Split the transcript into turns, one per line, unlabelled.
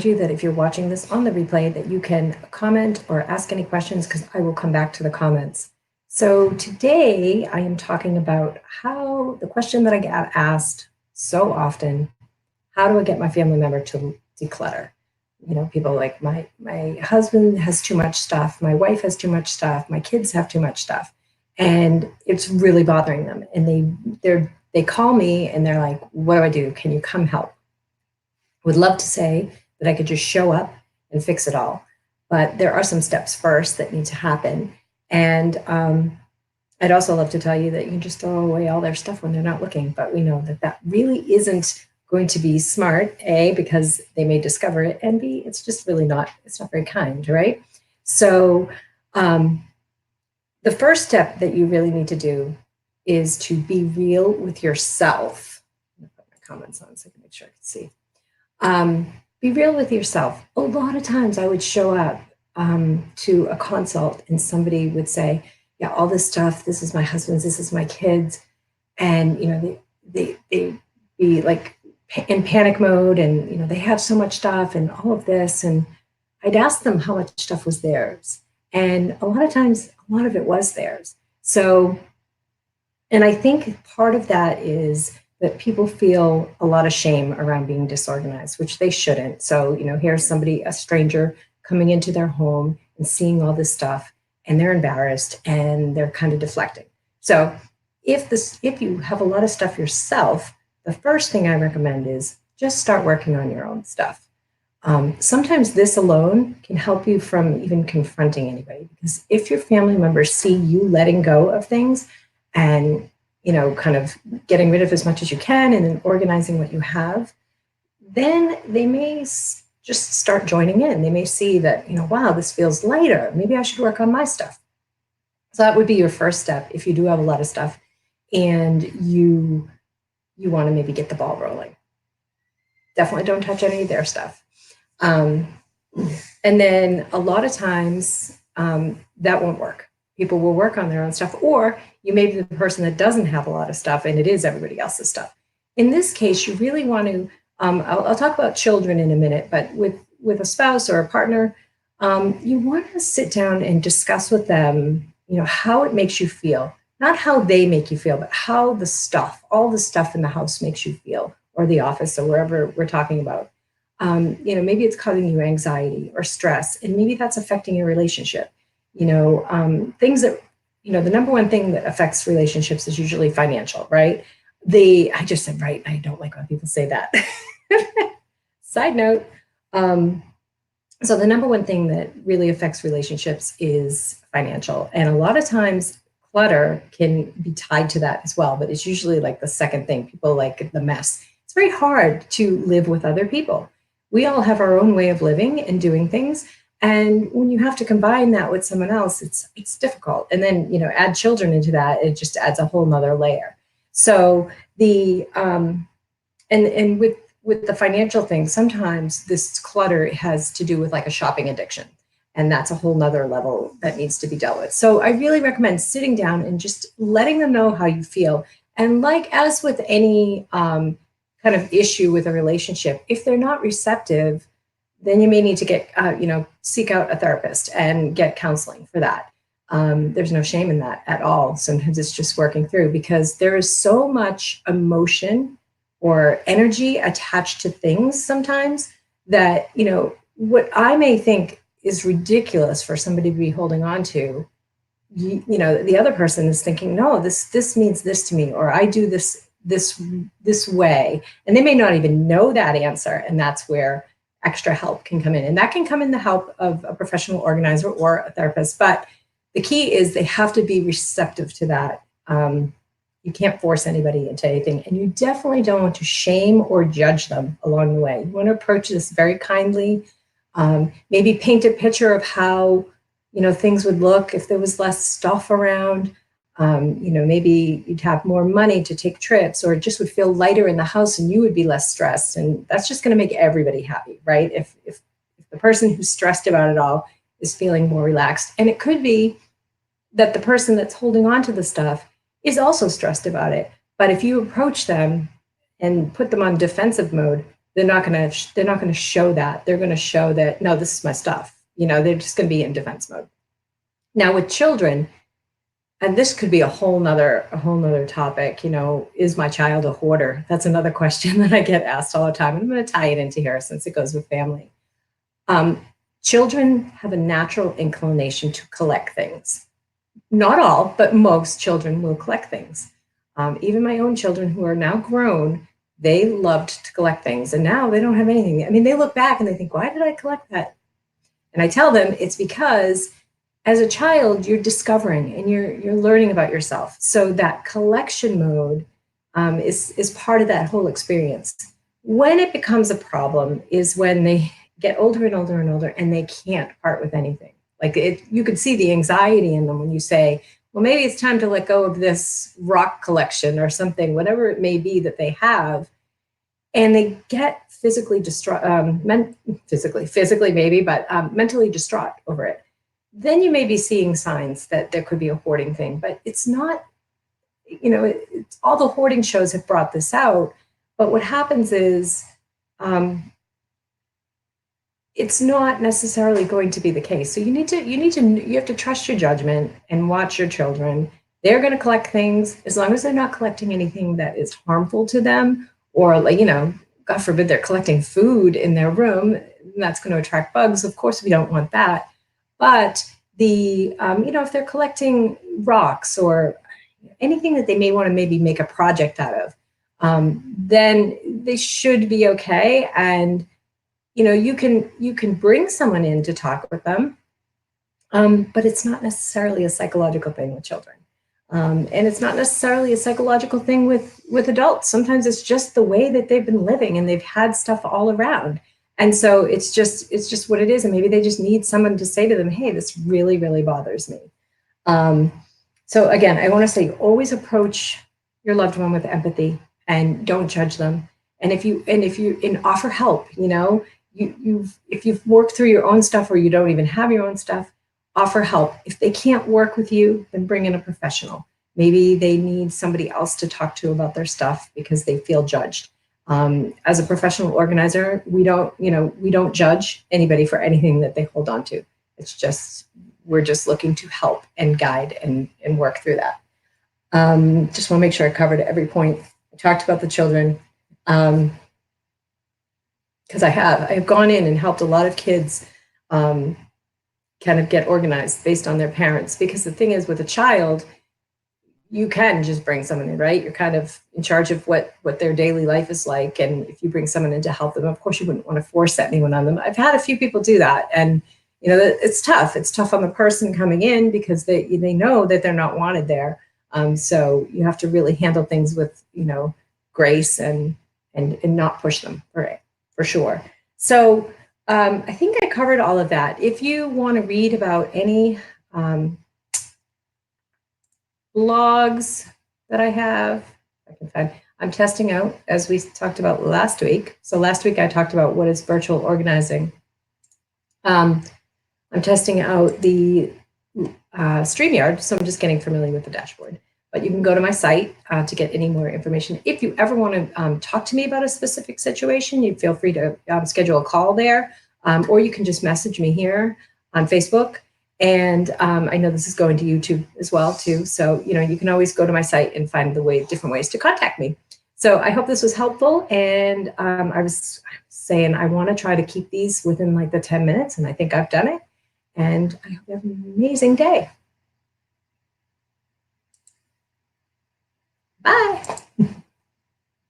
you that if you're watching this on the replay, that you can comment or ask any questions because I will come back to the comments. So today I am talking about how the question that I get asked so often, how do I get my family member to declutter? People like my husband has too much stuff, my wife has too much stuff, my kids have too much stuff, and it's really bothering them. And they call me and they're like, "What do I do? Can you come help?" Would love to say that I could just show up and fix it all, but there are some steps first that need to happen. And I'd also love to tell you that you can just throw away all their stuff when they're not looking, but we know that that really isn't going to be smart, A, because they may discover it, and B, it's just really not, it's not very kind, right? So um, the first step that you really need to do is to be real with yourself. I'm gonna put my comments on so I can make sure I can see. Be real with yourself. A lot of times I would show up to a consult and somebody would say, yeah, all this stuff, this is my husband's, this is my kids. And, they be like in panic mode and, they have so much stuff and all of this. And I'd ask them how much stuff was theirs. And a lot of times, a lot of it was theirs. So, and I think part of that is that people feel a lot of shame around being disorganized, which they shouldn't. So, here's somebody, a stranger, coming into their home and seeing all this stuff, and they're embarrassed and they're kind of deflecting. So, if you have a lot of stuff yourself, the first thing I recommend is just start working on your own stuff. Sometimes this alone can help you from even confronting anybody, because if your family members see you letting go of things and kind of getting rid of as much as you can and then organizing what you have, then they may just start joining in. They may see that, wow, this feels lighter. Maybe I should work on my stuff. So that would be your first step if you do have a lot of stuff and you want to maybe get the ball rolling. Definitely don't touch any of their stuff. And then a lot of times that won't work. People will work on their own stuff, or you may be the person that doesn't have a lot of stuff and it is everybody else's stuff. In this case, you really want to, I'll talk about children in a minute, but with a spouse or a partner, you want to sit down and discuss with them, how it makes you feel, not how they make you feel, but how the stuff, all the stuff in the house makes you feel, or the office or wherever we're talking about. Maybe it's causing you anxiety or stress, and maybe that's affecting your relationship. Things that, the number one thing that affects relationships is usually financial, right? I just said, right, I don't like when people say that. Side note. So the number one thing that really affects relationships is financial. And a lot of times clutter can be tied to that as well, but it's usually like the second thing. People like the mess. It's very hard to live with other people. We all have our own way of living and doing things. And when you have to combine that with someone else, it's difficult. And then, add children into that, it just adds a whole nother layer. So and with the financial thing, sometimes this clutter has to do with like a shopping addiction. And that's a whole nother level that needs to be dealt with. So I really recommend sitting down and just letting them know how you feel. And like as with any kind of issue with a relationship, if they're not receptive, then you may need to get, seek out a therapist and get counseling for that. There's no shame in that at all. Sometimes it's just working through, because there is so much emotion or energy attached to things sometimes that, what I may think is ridiculous for somebody to be holding on to, the other person is thinking, no, this means this to me, or I do this way. And they may not even know that answer. And that's where extra help can come in. And that can come in the help of a professional organizer or a therapist. But the key is they have to be receptive to that. You can't force anybody into anything. And you definitely don't want to shame or judge them along the way. You want to approach this very kindly. Maybe paint a picture of how, things would look if there was less stuff around. Maybe you'd have more money to take trips, or it just would feel lighter in the house and you would be less stressed. And that's just going to make everybody happy, right? If the person who's stressed about it all is feeling more relaxed. And it could be that the person that's holding on to the stuff is also stressed about it. But if you approach them and put them on defensive mode, they're not going to show that. They're going to show that, no, this is my stuff. They're just going to be in defense mode. Now with children, and this could be a whole nother topic, is my child a hoarder? That's another question that I get asked all the time. I'm going to tie it into here since it goes with family. Children have a natural inclination to collect things. Not all, but most children will collect things. Even my own children who are now grown, they loved to collect things, and now they don't have anything. I mean, they look back and they think, why did I collect that? And I tell them it's because as a child, you're discovering and you're learning about yourself. So that collection mode is part of that whole experience. When it becomes a problem is when they get older and older and older and they can't part with anything. Like you could see the anxiety in them when you say, well, maybe it's time to let go of this rock collection or something, whatever it may be that they have. And they get physically distraught, physically maybe, but mentally distraught over it. Then you may be seeing signs that there could be a hoarding thing, but it's not, all the hoarding shows have brought this out. But what happens is it's not necessarily going to be the case. So you have to trust your judgment and watch your children. They're going to collect things as long as they're not collecting anything that is harmful to them, or God forbid they're collecting food in their room. That's going to attract bugs. Of course, we don't want that. But if they're collecting rocks or anything that they may want to maybe make a project out of, then they should be okay. And you can bring someone in to talk with them, but it's not necessarily a psychological thing with children, and it's not necessarily a psychological thing with adults. Sometimes it's just the way that they've been living and they've had stuff all around. And so it's just what it is. And maybe they just need someone to say to them, hey, this really, really bothers me. So again, I want to say, always approach your loved one with empathy and don't judge them. And if you offer help, if you've worked through your own stuff or you don't even have your own stuff, offer help. If they can't work with you, then bring in a professional. Maybe they need somebody else to talk to about their stuff because they feel judged. As a professional organizer, we don't judge anybody for anything that they hold on to. We're just looking to help and guide and work through that. Just want to make sure I covered every point. I talked about the children, because I have gone in and helped a lot of kids kind of get organized based on their parents. Because the thing is, with a child, you can just bring someone in, right? You're kind of in charge of what their daily life is like. And if you bring someone in to help them, of course, you wouldn't want to force anyone on them. I've had a few people do that. And, it's tough. It's tough on the person coming in because they know that they're not wanted there. So you have to really handle things with, grace and not push them, for sure. So I think I covered all of that. If you want to read about any blogs that I have, I'm testing out, as we talked about last week. So last week I talked about what is virtual organizing. I'm testing out the StreamYard, so I'm just getting familiar with the dashboard. But you can go to my site to get any more information. If you ever want to talk to me about a specific situation, you feel free to schedule a call there, or you can just message me here on Facebook. And I know this is going to YouTube as well too. So, you can always go to my site and find different ways to contact me. So I hope this was helpful. And I was saying I want to try to keep these within like the 10 minutes, and I think I've done it. And I hope you have an amazing day. Bye.